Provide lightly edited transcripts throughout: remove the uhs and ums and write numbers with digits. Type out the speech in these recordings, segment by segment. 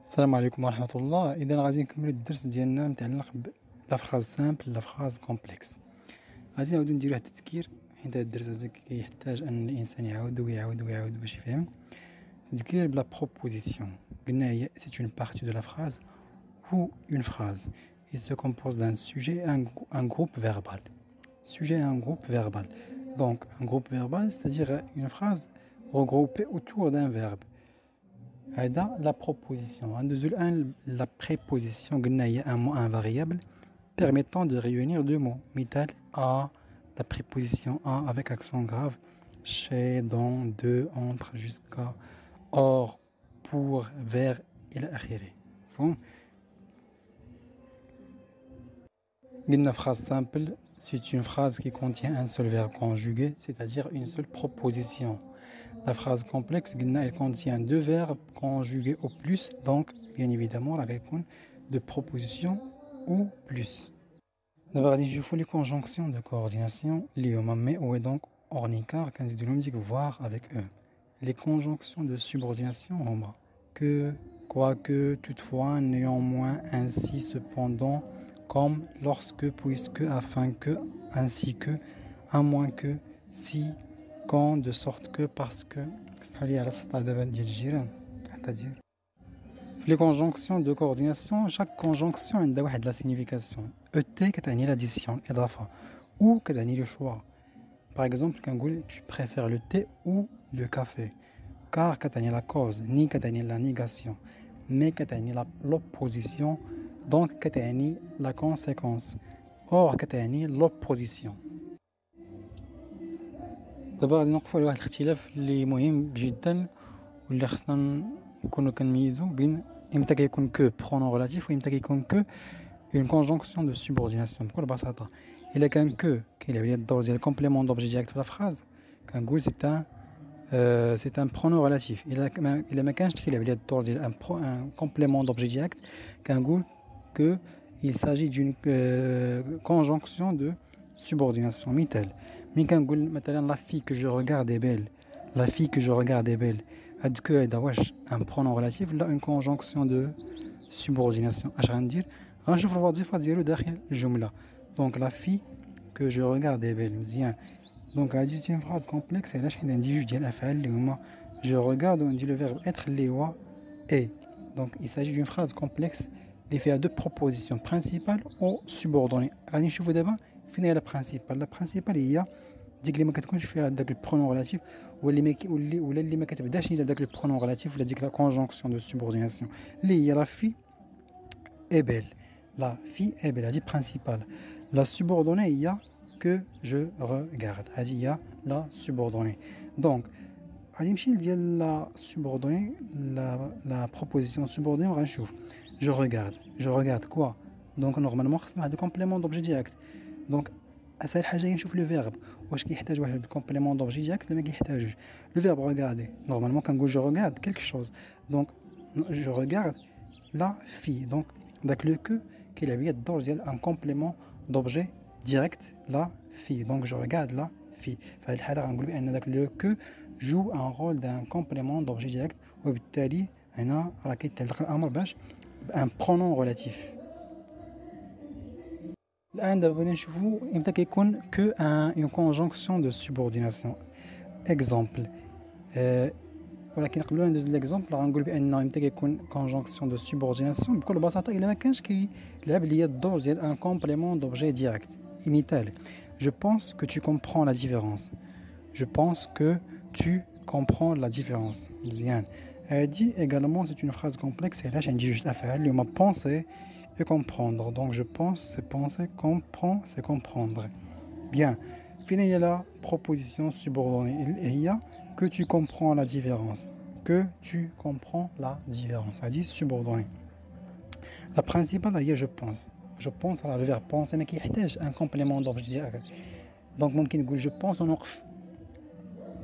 السلام عليكم ورحمة الله. إذا غادي نكملو الدرس ديالنا متعلق لا فراز سامبل لا فراز كومبلكس. غادي نعاودو نديرو واحد التذكير، حيت هاد الدرس هذا كيحتاج أن الإنسان يعاود ويعاود باش يفهم. تذكير بلا بروبوزيسيون، قلنا هي c'est une partie de la phrase ou une phrase. Il se compose d'un sujet et un groupe verbal. Sujet et un groupe verbal. Donc un groupe verbal, c'est-à-dire une phrase regroupée autour d'un verbe. La proposition. La préposition, un mot invariable permettant de réunir deux mots. Mital, à, la préposition à avec accent grave. Chez, dans, de, entre, jusqu'à, hors, pour, vers, et akhiri. Bon. Une phrase simple, c'est une phrase qui contient un seul verbe conjugué, c'est-à-dire une seule proposition. La phrase complexe, elle contient deux verbes conjugués au plus, donc bien évidemment la réponse de proposition ou plus. D'abord, je fais les conjonctions de coordination, mais où est donc ornicar, quand ils voir avec eux. Les conjonctions de subordination, que, quoique, toutefois, néanmoins, ainsi, cependant, comme, lorsque, puisque, afin que, ainsi que, à moins que, si, quand, de sorte que, parce que. Les conjonctions de coordination, chaque conjonction a de la signification. ET, c'est l'addition, ou le choix. Par exemple, quand tu préfères le thé ou le café. Car c'est la cause, ni la négation, mais l'opposition, donc c'est la conséquence. Or, c'est l'opposition. دابا غادي نوقفوا على واحد الاختلاف اللي مهم جدا واللي خصنا نكونوا كنميزوا بين امتى كيكون كو برونون ريلاتيف وامتى كيكون كو اون كونجونكسيون دو سوبورديناسيون. بكل بساطه الا كان كو كيلعب ليا الدور ديال كومبليمون دوبجي ديريكت في لا فراز كنقول سي ان برونون ريلاتيف. الا ما كانش كيلعب ليا الدور ديال ان كومبليمون دوبجي ديريكت كنقول que il s'agit d'une conjonction de subordination. مثال ملي كنقول مثلا la fille que je regarde est belle, la fille que je regarde est belle, هاد كو هذا واش ان برونون ريلاتيف ولا اون كونجونكسيون دو سوبورديناسيون؟ اش غندير؟ غنشوف الوظيفه ديالو داخل الجمله. دونك la fille que je regarde est belle. مزيان. دونك هادي سي فراز كومبلكس علاش حيت عندي جوج ديال الافعال اللي هما je regarde وعندي لو فيرب être اللي هو est. Donc il s'agit d'une phrase complexe اللي فيها دو بروبوزيسيون برينسيبال او سوبوردوني. غادي نشوفوا دابا فين هي لا برينسيبال. لا برينسيبال هي ديك اللي ما كتكونش فيها داك البرونون ريلاتيف ولا اللي ما كتبداش ندير داك البرونون ريلاتيف ولا ديك لا كونجونكسيون دو سوبورديناسيون اللي هي لا في اي بيل. لا في اي بيل هادي برينسيبال. لا سوبوردوني هي كو جو ريغارد، هادي هي لا سوبوردوني. دونك غادي نمشي ديال لا سوبوردوني لا بروبوزيسيون سوبوردوني وغنشوف je regarde quoi. Donc normalement خصنا واحد كومبليمون دوبجي ديريكت. دونك اسهل حاجه هي نشوف لو فيرب واش كيحتاج واحد كومبليمون دوبجي ديريكت ولا ما كيحتاجوش. لو فيرب regarder normalement كنقول je regarde quelque chose. Donc je regarde la fille. Donc داك لو كو كيلعب ليا الدور ديال ان كومبليمون دوبجي ديريكت لا fille. Donc je regarde la fille. في هذه الحاله غنقول بان داك لو كو جو ان رول دان كومبليمون دوبجي ديريكت وبالتالي هنا راه كيتعلق الامر باش بان برونون ريلاتيف. الان دابا بغينا نشوفوا امتى كيكون كو ان كونجونكسيون دو سوبورديناسيون. اكزامبل ولكن قبل ما ندوز ليكزامبل غنقول بان امتى كيكون كونجونكسيون دو سوبورديناسيون بكل بساطه الا ما كانش كيلعب ليا الدور ديال ان كومبليمون دوبجي ديريكت. مثال je pense que tu comprends la différence. Je pense que tu comprends la différence. مزيان. هادي également c'est une phrase complexe علاش عندي جوج الافعال اللي هما penser et comprendre. Donc je pense c'est penser, comprend c'est comprendre. Bien. فين هي لا proposition subordonnée هي que tu comprends la différence. Que tu comprends la différence. هادي subordonnée. La principale هي je pense. Je pense على le verbe penser ما كيحتاج un complément d'objet direct. Donc ممكن نقول je pense ونوقف.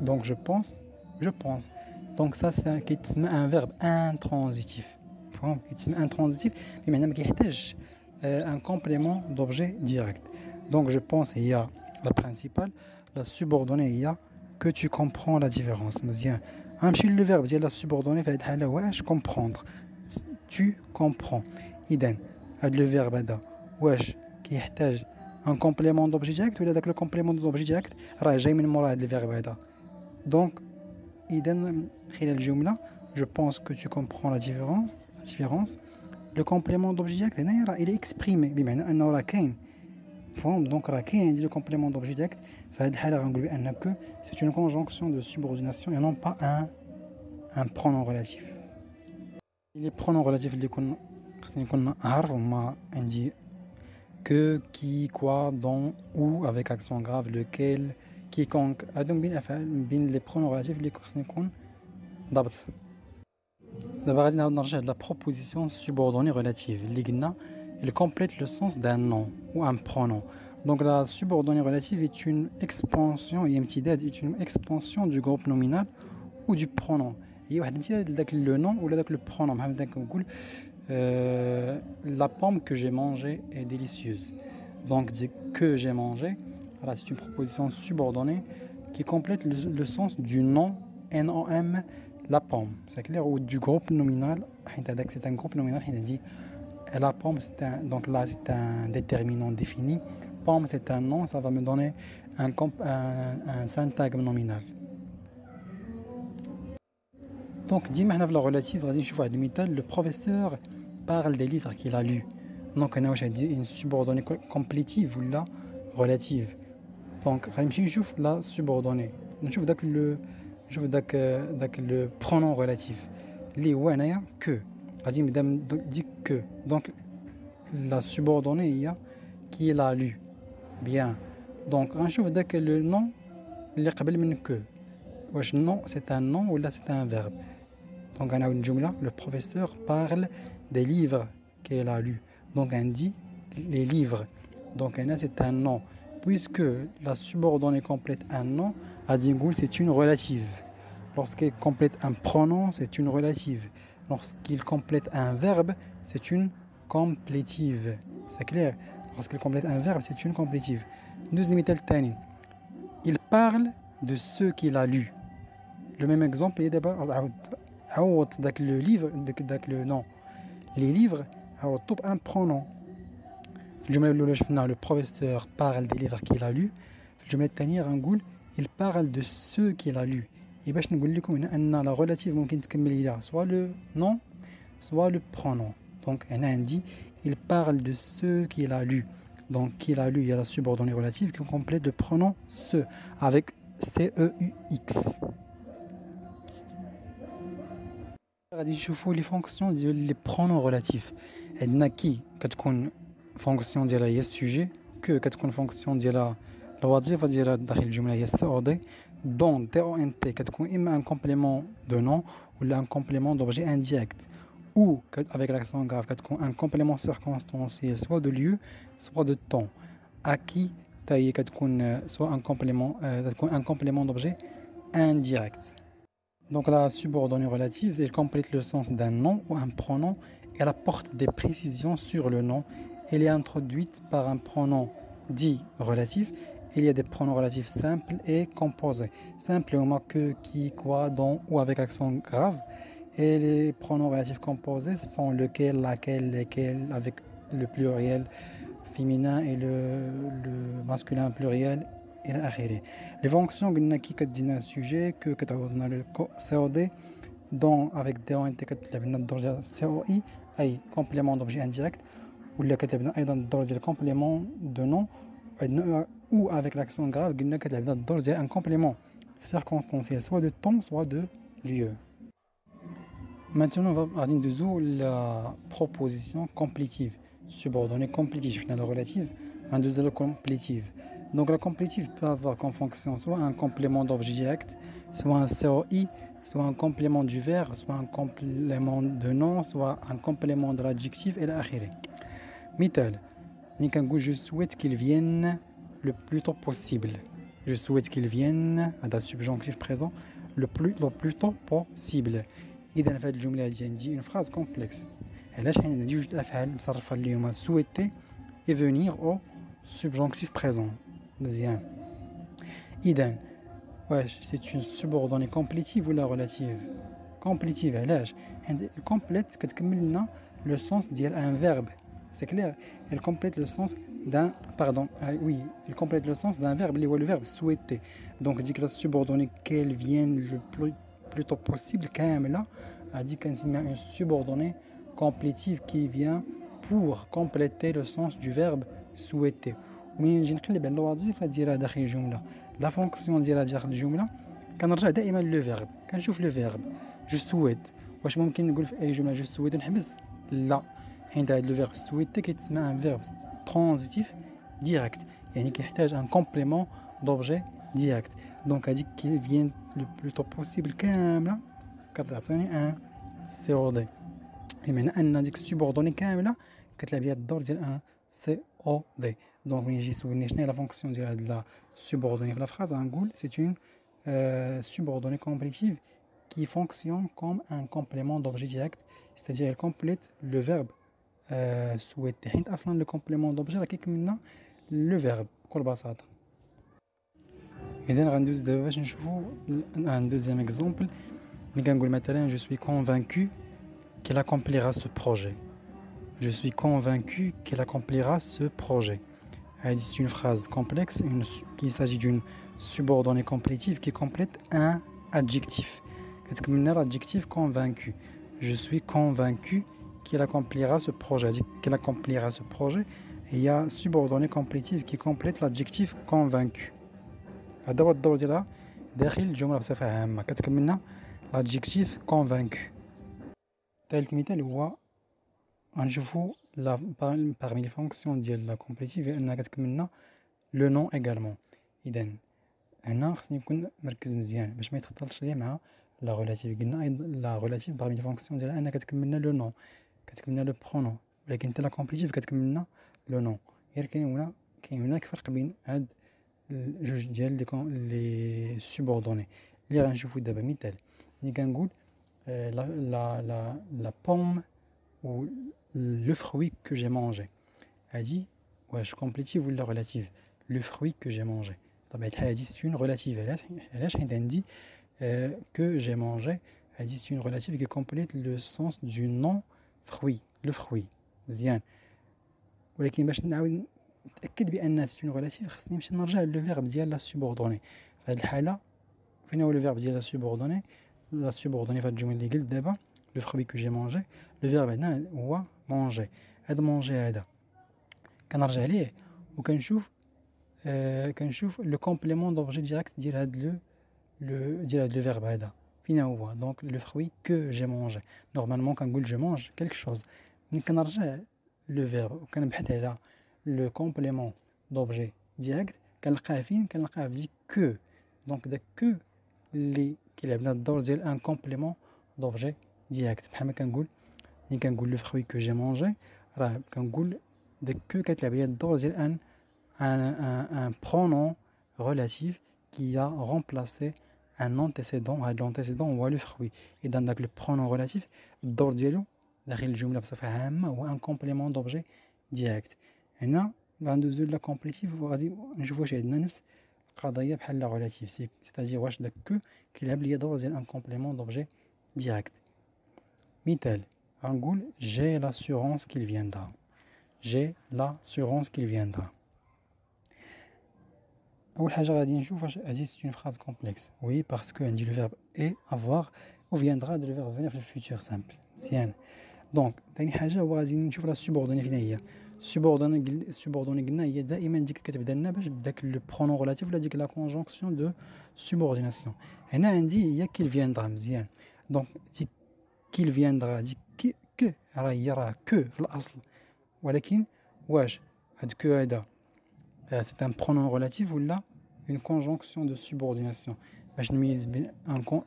Donc je pense. Donc ça c'est كيتسمى un verbe intransitif. فهم كيتسمى intransitif بمعنى ما كيحتاج un complément d'objet direct. Donc je pense هي la principale. La subordonnée هي que tu comprends la différence. مزيان. غنمشي لو verbe ديال la subordonnée في هذه الحالة واش comprendre. tu comprends. إذن هذا le verbe هذا واش كيحتاج un complément d'objet direct ولا داك le complément d'objet direct راه جاي من مورا هذا الفيرب هذا. Donc إذن خلال الجملة je pense que tu comprends la différence. Le complément d'objet direct هنايا راه il est exprimé بمعنى أنه راه كاين. فهم دونك راه كاين عندي le complément d'objet direct. في هذه الحالة غنقول بأن que c'est une conjonction de subordination et non pas un pronom relatif. Les pronoms relatifs اللي كنا عارف هما عندي que, qui, quoi, dont, où avec accent grave, lequel, quiconque. هادو بين les pronoms relatifs اللي خصني نكون ضابط. دابا غادي نعاود نرجع la proposition subordonnée relative اللي قلنا elle complète le sens d'un nom ou un pronom. Donc la subordonnée relative est une expansion est une expansion du groupe nominal ou du pronom. هي واحد الامتداد لذاك لو نون ولا داك لو برونوم. بحال هكا كنقول la pomme que j'ai mangée est délicieuse. Donc dire que j'ai mangé, voilà, c'est une proposition subordonnée qui complète le sens du nom NOM, la pomme. C'est clair? Ou du groupe nominal. C'est un groupe nominal. Il a dit la pomme, donc là c'est un déterminant défini. Pomme c'est un nom, ça va me donner un syntagme nominal. Donc, ديما حنا في la relative غادي نشوفوا واحد المثال. Le professeur parle des livres qu'il a lus. Donc انا واش غادي une subordonnée complétive ولا relative. Donc غادي نمشي نشوف la subordonnée. نشوف داك le pronom relatif اللي هو هنايا que. غادي نبدا ديك que. Donc la subordonnée هي qui l'a lu. Bien. Donc غنشوف داك le nom اللي قبل من que. واش non c'est un nom ولا c'est un verbe. Donc on a une jumla, le professeur parle des livres qu'elle a lus. Donc on dit les livres. Donc c'est un nom. Puisque la subordonnée complète un nom, Adigul c'est une relative. Lorsqu'elle complète un pronom, c'est une relative. Lorsqu'il complète un verbe, c'est une complétive. C'est clair? Lorsqu'il complète un verbe, c'est une complétive. Deuxième مثال تاني. Il parle de ceux qu'il a lus. Le même exemple est d'abord avec le livre, avec le nom. Les livres, top un pronom. Le professeur parle des livres qu'il a lus. Il parle de ceux qu'il a lus. Et باش نقول لكم هنا أن la relative ممكن تكمل إلى soit le nom, soit le pronom. Donc هنا عندي il parle de ceux qu'il a lus. Donc qu'il a lu, il y a la subordonnée relative qui complète le pronom ceux avec CEUX. غادي نشوفوا لي فونكسيون ديال لي برونون ريلاتيف. عندنا كي كتكون فونكسيون ديالها هي السوجي، كو كتكون فونكسيون ديالها الوظيفه ديالها داخل الجمله هي سي او دي، دون تي او ان تي كتكون اما ان كومبليمون دو نون ولا ان كومبليمون دوبجي انديريكت، ou avec l'accent grave كتكون un complément circonstanciel soit de lieu soit de temps. Acquis هي كتكون soit un complément d'objet indirect. Donc la subordonnée relative, elle complète le sens d'un nom ou un pronom. Elle apporte des précisions sur le nom. Elle est introduite par un pronom dit relatif. Il y a des pronoms relatifs simples et composés. Simple, que, qui, quoi, dont ou avec accent grave. Et les pronoms relatifs composés sont lequel, laquelle, lesquels, avec le pluriel féminin et le masculin pluriel. Les fonctions qui كتدينا السوجي que كتعوضنا le COD dont avec DONT كتلعب لنا الدور ديال COI اي complément d'objet indirect ولا كتلعب لنا ايضا الدور ديال complément de nom ou avec l'accent grave قلنا كتلعب لنا الدور ديال un complément circonstanciel soit de temps soit de lieu. Maintenant on va ندوزو la proposition complétive subordonnée complétive. حنا la relative ندوزو la complétive. Donc la complétive peut avoir comme fonction soit un complément d'objet direct, soit un COI, soit un complément du verbe, soit un complément de nom, soit un complément de l'adjectif et l'achiré. Mital, je souhaite qu'ils viennent le plus tôt possible. Je souhaite qu'ils viennent à la subjonctif présent le plus tôt possible. إذا في هذه الجملة عندي une phrase complexe. علاش حنا عندي جوج الأفعال مصرفة اللي هما souhaiter et venir au subjonctif présent. مزيان. إذن واش c'est une subordonnée complétive ou la relative? complétive علاش حيت complète كتكمل لنا le sens ديال un verbe c'est clair elle complète le sens d'un pardon oui elle complète le sens d'un verbe اللي هو le verbe souhaiter donc ديك la subordonnée qu'elle vienne le plus tôt possible كامله غادي كنسميها une subordonnée complétive qui vient pour compléter le sens du verbe souhaiter ومين نجي نقلب على الوظيفه ديالها داخل الجمله لا فونكسيون ديالها داخل الجمله كنرجع دائما لو فيرب كنشوف لو فيرب جو سويت واش ممكن نقول في اي جمله جو سويت نحبس لا حيت هذا لو فيرب سويت كيتسمى ان فيرب ترانزيتيف ديريكت يعني كيحتاج ان كومبليمون دوبجي ديريكت دونك هذيك كي فين لو بلوتو بوسيبل كامله كتعطيني ان سي او دي بمعنى ان ديك سوبوردوني كامله كتلعب ليها الدور ديال ان سي او دي دونك ملي يجي يسولني شنو هي لا فونكسيون ديال هاد لا subordonnée في la phrase غنقول c'est une subordonnée complétive qui fonctionne comme un complément d'objet direct c'est-à-dire elle complète le verbe souhaiter حيت اصلا le complément d'objet راه كيكملنا le verbe بكل بساطه اذا غندوز دابا باش نشوفوا un deuxième exemple ملي كنقول مثلا je suis convaincu qu'elle accomplira ce projet je suis convaincu qu'elle accomplira ce projet. C'est une phrase complexe, il s'agit d'une subordonnée complétive qui complète un adjectif. L'adjectif convaincu. Je suis convaincu qu'elle accomplira ce projet. Qu'elle accomplira ce projet. Et il y a subordonnée complétive qui complète l'adjectif convaincu. الدور ديالها داخل الجملة بصفة عامة كتكملنا l'adjectif convaincu. ثالث مثال هو غنشوفو parmi les fonctions ديال لا كومبليتيف هي انها كتكملنا لو نون ايغالمون اذا هنا خصني نكون مركز مزيان باش ما يتخلطش ليا مع لا ريلاتيف قلنا لا ريلاتيف parmi les fonctions ديالها انها كتكملنا لو نون كتكملنا لو برونون ولكن حتى لا كومبليتيف كتكملنا لو نون غير كاين هناك فرق بين هاد جوج ديال لي سوبوردوني اللي غنشوفو دابا مثال ملي كنقول la pomme ou le fruit que j'ai mangé. Elle dit, ouais, je complétive ou la relative. Le fruit que j'ai mangé. Elle dit, c'est une relative. Elle dit que j'ai mangé. Elle dit, c'est une relative qui complète le sens du nom fruit. Le fruit. Bien. ولكن باش نعاود نتأكد بأنها c'est une relative خصني نمشي نرجع لو فيرب ديال لا سوبوردوني. في هذه الحالة فين هو لو فيرب ديال لا سوبوردوني؟ لا سوبوردوني في هذه الجملة اللي قلت دابا le fruit que j'ai mangé le verbe هنا هو manger هذا manger هذا كنرجع ليه وكنشوف كنشوف لو كومبليمون دوبجي ديريكت ديال هذا ديال هذا لو فيرب هذا فين هو دونك لو fruit que j'ai mangé نورمالمون كنقول je mange quelque chose ملي كنرجع لو فيرب وكنبحث على لو كومبليمون دوبجي ديريكت كنلقاه فين كنلقاه في ديك كو دونك داك كو اللي كيلعب لنا الدور ديال ان كومبليمون دوبجي ديريكت بحال ما كنقول ملي كنقول لو fruit que j'ai mangé راه كنقول داك كو كتلعب ليا الدور ديال ان pronom relatif qui a remplacé un antécédent هاد l'antécédent هو لو fruit اذا داك لو pronom relatif الدور ديالو داخل الجمله بصفه عامه هو ان كومبليمون دوبجي ديريكت هنا غندوزو لا كومبليتيف وغادي نشوفوا واش عندنا نفس القضيه بحال لا ريلاتيف سيتادير واش داك كو كيلعب ليا دور ديال ان كومبليمون دوبجي ديريكت مثال غنقول j'ai l'assurance qu'il viendra j'ai l'assurance qu'il viendra اول حاجه غادي نشوف واش هذه c'est une phrase complexe oui parce que عندي le verbe est avoir ou viendra de le verbe venir في الفيتور سامبل مزيان دونك ثاني حاجه هو غادي نشوف لا سوبوردوني فين هي سوبوردوني قلنا هي دائما ديك كتبدا لنا باش بداك لو برونون ريلاتيف ولا ديك لا كونجونكسيون دو سوبورديناسيون هنا عندي هي qu'il viendra مزيان دونك ديك qu'il viendra ديك كو راه كو في الاصل ولكن واش هاد كو هذا c'est un pronom relatif ou là une conjonction de subordination باش نميز بين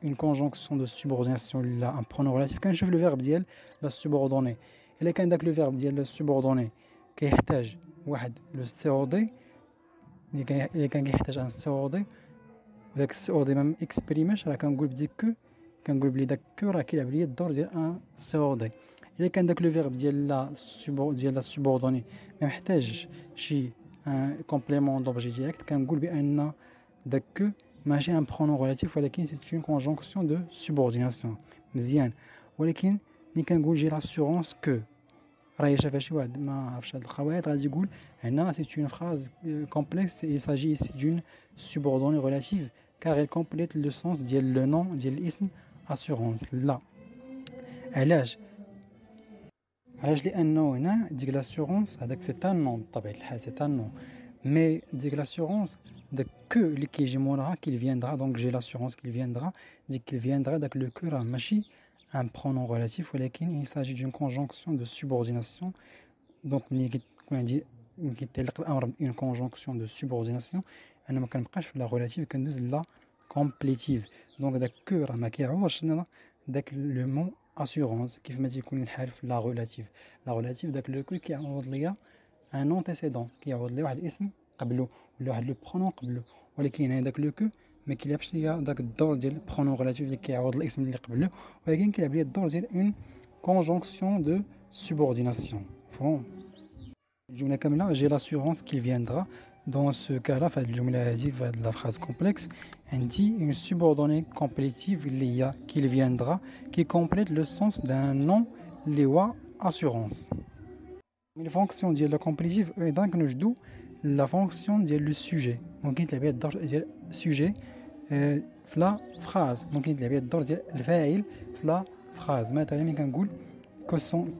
une conjonction de subordination là un pronom relatif كنشوف le verbe ديال la subordonnée الا كان داك le verbe ديال la subordonnée كيحتاج واحد لو COD اللي كان كيحتاج ان COD وداك COD ما اكسبريماش راه كنقول بديك كو كنقول بلي داك كو راه كيلعب ليا الدور ديال ان COD الا كان داك لو فيرب ديال لا سوبوردوني ما محتاج شي كومبليمون دوبجي ديريكت كنقول بان داك كو ماشي ان برونون ريلاتيف ولكن سي اون كونجونكسيون دو سوبورديناسيون مزيان. ولكن ملي كنقول جي لاسيغونس كو، راه شافها شي واحد ما عرفش هاد الخوايط غادي يقول هنا سي اون فراز كومبلكس il s'agit ici d'une subordonnée relative car elle complète le sens ديال لو نون ديال الاسم assurance. لا، علاش لانه هنا ديك لاسيغونس هذاك سي ان نون بطبيعه الحال، سي ان نون، مي ديك لاسيغونس داك كو اللي كيجي موراها كيل فيندرا، دونك جي لاسيغونس كيل فيندرا، ديك كيل فيندرا داك لو كو راه ماشي un pronom relatif ولكن il s'agit d'une conjonction de subordination. دونك ملي كيكون عندي كيتعلق الامر بون conjonction de subordination انا ما كنبقاش في لا relative كندوز لا complétive. دونك داك كو راه ما كيعوضش لنا داك لو مون assurance كيف ما تيكون الحال في لا relative. لا relative داك لو كو كيعوض ليا ان antécédent، كيعوض لي واحد الاسم قبله ولا واحد لو برونون قبله، ولكن هنا داك لو كو ما كيلعبش ليا داك الدور ديال برونون غولاتيف اللي كيعوض الاسم اللي قبله، ولكن كيلعب ليا الدور ديال اون كونجونكسيون دو سوبورديناسيون. فهم الجمله كامله جي لاسيغونس كي فيندرا. دون سو كالا في هاد الجمله هادي في هاد لا فراز كومبلكس عندي اون سوبوردوني كومبليتيف اللي هي كي فيندرا كي كومبليت لو سونس دان نون اللي هو اسيغونس. من الفونكسيون ديال لا كومبليتيف ايضا كنوجدو لا فونكسيون ديال لو سوجي، ممكن تلعب الدور ديال سوجي في لا فراز، ممكن تلعب الدور ديال الفاعل في لا phrase. مثلا ملي كنقول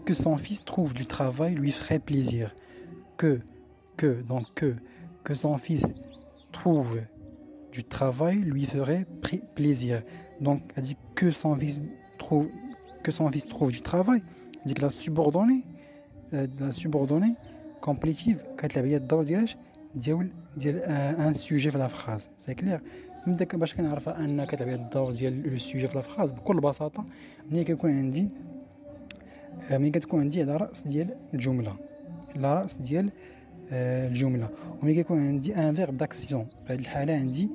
que son fils trouve du travail lui ferait plaisir. Que son fils trouve du travail lui ferait plaisir. Donc elle dit que son fils trouve du travail. Elle dit que la subordonnée complétive كتلعب هي الدور ديال ان سوجي في لا فراز. سي كلير. يمدك باش كنعرفها ان كتلعب الدور ديال لو سوجي في لا فراز بكل بساطه ملي كتكون عندي على راس ديال الجمله، وملي كيكون عندي ان فيرب داكسيون. في هذه الحاله عندي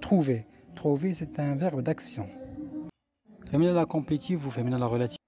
trouver سي ان فيرب داكسيون. فهمنا لا كومبليتيف وفهمنا لا ريلاتيف.